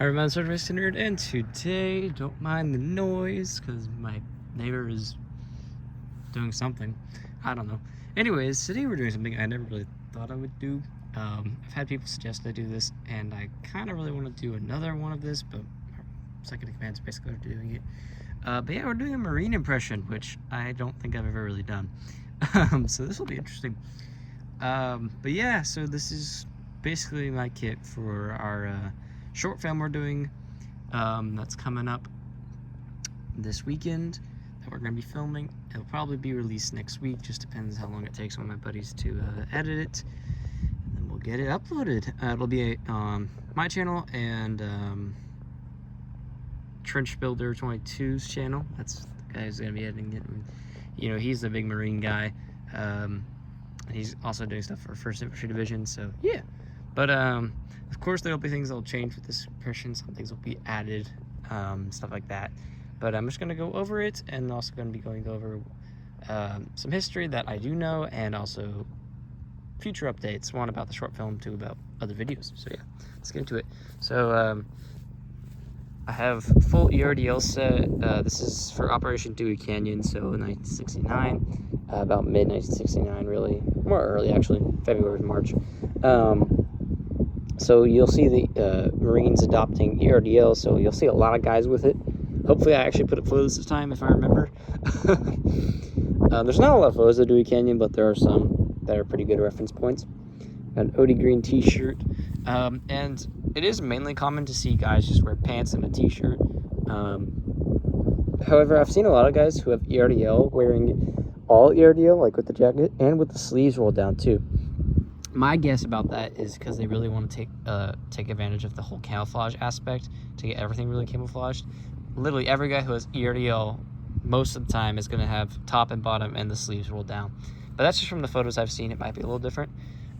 everyone, Sort of Nerd, and today, don't mind the noise, because my neighbor is doing something. I don't know. Anyways, today we're doing something I never really thought I would do. I've had people suggest I do this, and I kind of really want to do another one of this, but second in command is basically doing it. But yeah, we're doing a marine impression, which I don't think I've ever really done. So this will be interesting. But yeah, so this is basically my kit for our short film we're doing that's coming up this weekend that we're going to be filming. It'll probably be released next week, just depends how long it takes one of my buddies to edit it, and then we'll get it uploaded. It'll be on my channel and Trench Builder 22's channel. That's the guy who's going to be editing it. And, you know, he's the big marine guy. And he's also doing stuff for 1st Infantry Division, so yeah. But of course there'll be things that'll change with this impression. Some things will be added, stuff like that. But I'm just going to go over it, and also going to be going over some history that I do know, and also future updates, one about the short film, two about other videos. So yeah, let's get into it. So I have full ERDL set. This is for Operation Dewy Canyon, so 1969, about mid-1969 really, more early actually, February, March. So you'll see the Marines adopting ERDL, so you'll see a lot of guys with it. Hopefully I actually put up photos this time, if I remember. There's not a lot of photos of Dewy Canyon, but there are some that are pretty good reference points. Got an OD green t-shirt, and it is mainly common to see guys just wear pants and a t-shirt. However, I've seen a lot of guys who have ERDL wearing all ERDL, like with the jacket, and with the sleeves rolled down too. My guess about that is because they really want to take advantage of the whole camouflage aspect to get everything really camouflaged. Literally every guy who has ERDL most of the time is going to have top and bottom and the sleeves rolled down. But that's just from the photos I've seen. It might be a little different.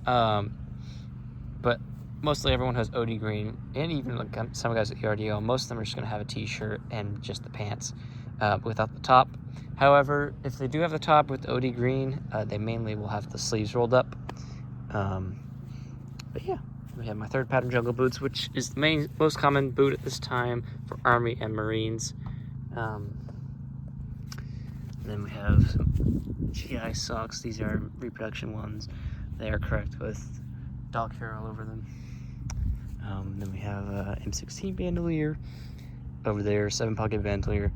But mostly everyone has OD green, and even like some guys with ERDL, most of them are just going to have a t-shirt and just the pants without the top. However, if they do have the top with OD green, they mainly will have the sleeves rolled up. But yeah, we have my 3rd pattern jungle boots, which is the most common boot at this time for Army and Marines. And then we have some GI socks. These are reproduction ones. They are correct with dog hair all over them. Then we have M16 bandolier over there, 7-pocket bandolier.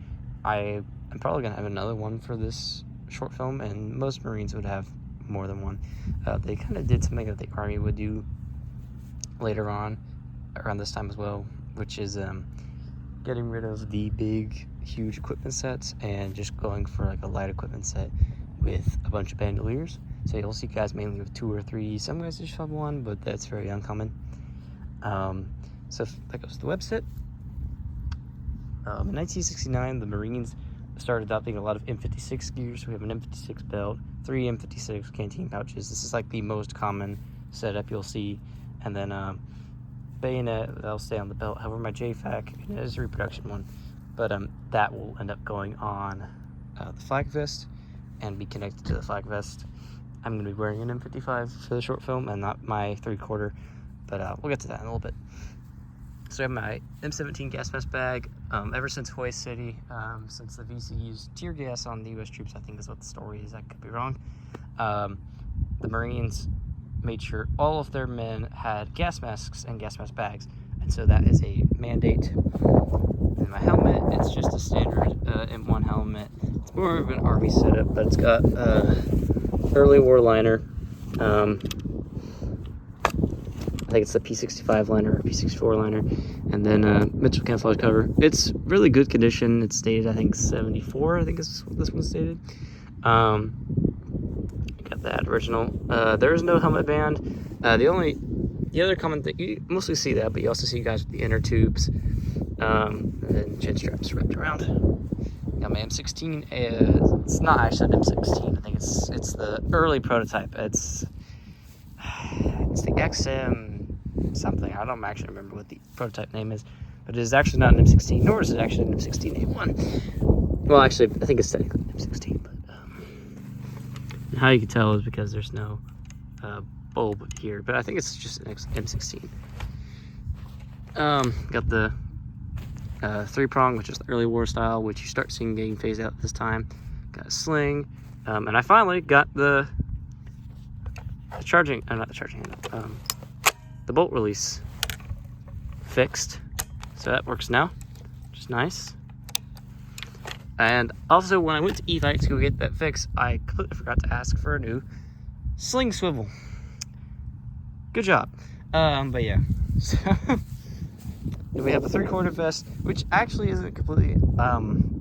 I'm probably gonna have another one for this short film, and most Marines would have more than one. They kind of did something that the Army would do later on around this time as well, which is getting rid of the big huge equipment sets and just going for like a light equipment set with a bunch of bandoliers. So you'll see guys mainly with 2 or 3. Some guys just have 1, but that's very uncommon. So that goes to the website. In 1969, the Marines started adopting a lot of M56 gear. So we have an M56 belt, 3 M56 canteen pouches. This is like the most common setup you'll see. And then bayonet, that'll stay on the belt. However, my JFAC, it is a reproduction one, but that will end up going on the flag vest and be connected to the flag vest. I'm going to be wearing an M55 for the short film and not my 3/4, but we'll get to that in a little bit. So I have my M17 gas mask bag. Ever since Hoist City, since the VC used tear gas on the U.S. troops, I think is what the story is. I could be wrong. The Marines made sure all of their men had gas masks and gas mask bags, and so that is a mandate. And my helmet, it's just a standard M1 helmet. It's more of an Army setup, but it's got early war liner. I think it's the P65 liner or P64 liner, and then Mitchell camouflage cover. It's really good condition. It's dated, I think, 74. I think is what this one's stated. Got that original. There is no helmet band. The other common thing, you mostly see that, but you also see guys with the inner tubes, and then chin straps wrapped around. Got my M16. It's not actually an M16. I think it's the early prototype. It's the XM something. I don't actually remember what the prototype name is, but it is actually not an M16, nor is it actually an M16A1. Well, actually, I think it's technically an M16, but how you can tell is because there's no bulb here, but I think it's just an M16. Got the 3-prong, which is the early war style, which you start seeing getting phased out this time. Got a sling, and I finally got the charging, not the charging, the bolt release fixed. So that works now, which is nice. And also, when I went to E-Fight to go get that fixed, I completely forgot to ask for a new sling swivel. Good job. But yeah, so we have a 3/4 vest, which actually isn't completely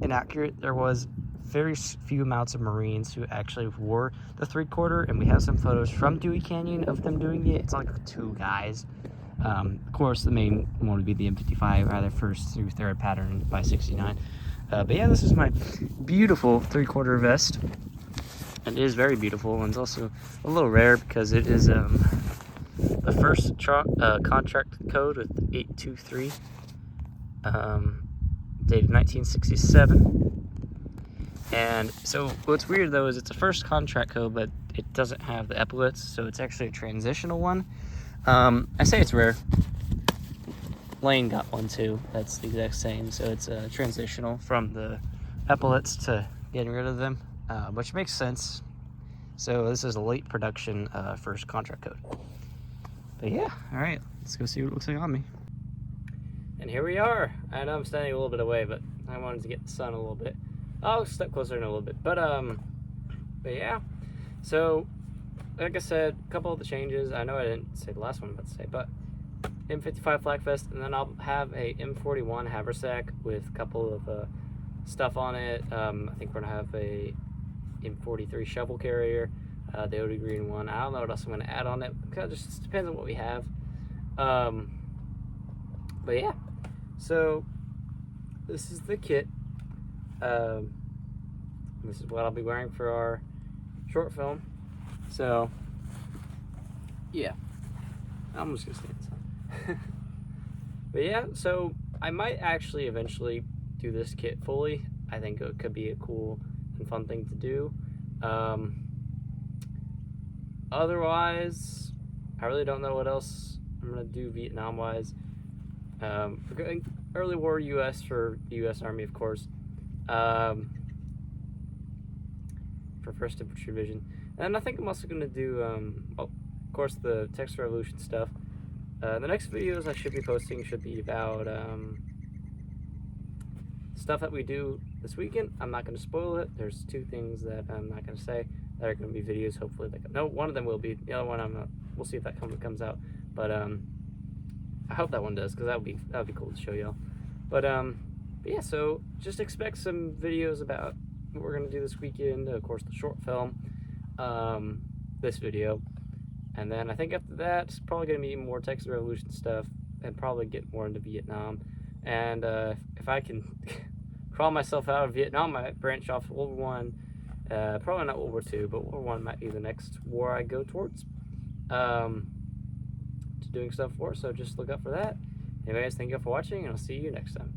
inaccurate. There was very few amounts of Marines who actually wore the 3/4, and we have some photos from Dewy Canyon of them doing it. It's like 2 guys. Of course, the main one would be the M55, either 1st through 3rd pattern by 69. But yeah, this is my beautiful 3/4 vest, and it is very beautiful, and it's also a little rare because it is the first contract code with 823, dated 1967. And so what's weird though is it's a first contract code, but it doesn't have the epaulets, so it's actually a transitional one. I say it's rare. Lane got one too. That's the exact same. So it's transitional from the epaulets to getting rid of them, which makes sense. So this is a late production first contract code. But yeah, all right, let's go see what it looks like on me. And here we are. I know I'm standing a little bit away, but I wanted to get the sun a little bit. I'll step closer in a little bit. But yeah. So like I said, a couple of the changes. I know I didn't say the last one I'm about to say, but M55 flak vest, and then I'll have a M41 haversack with a couple of stuff on it. I think we're gonna have a M43 shovel carrier, the OD green one. I don't know what else I'm gonna add on it, because it just depends on what we have. But yeah, so this is the kit. This is what I'll be wearing for our short film. So yeah, I'm just gonna stay inside. But yeah, so I might actually eventually do this kit fully. I think it could be a cool and fun thing to do. Otherwise, I really don't know what else I'm gonna do Vietnam wise. We're going early war US for the US Army, of course, for 1st Infantry Division. And I think I'm also gonna do, of course, the Texas Revolution stuff. The next videos I should be posting should be about stuff that we do this weekend. I'm not going to spoil it. There's 2 things that I'm not going to say that are going to be videos. Hopefully, no, one of them will be. The other one I'm not. We'll see if that comes out. But I hope that one does, because that would be cool to show y'all. But yeah, so just expect some videos about what we're going to do this weekend. Of course, the short film, this video. And then I think after that, it's probably going to be more Texas Revolution stuff, and probably get more into Vietnam. And if I can crawl myself out of Vietnam, I might branch off World War I. Probably not World War II, but World War I might be the next war I go towards to doing stuff for. So just look out for that. Anyways, thank you for watching, and I'll see you next time.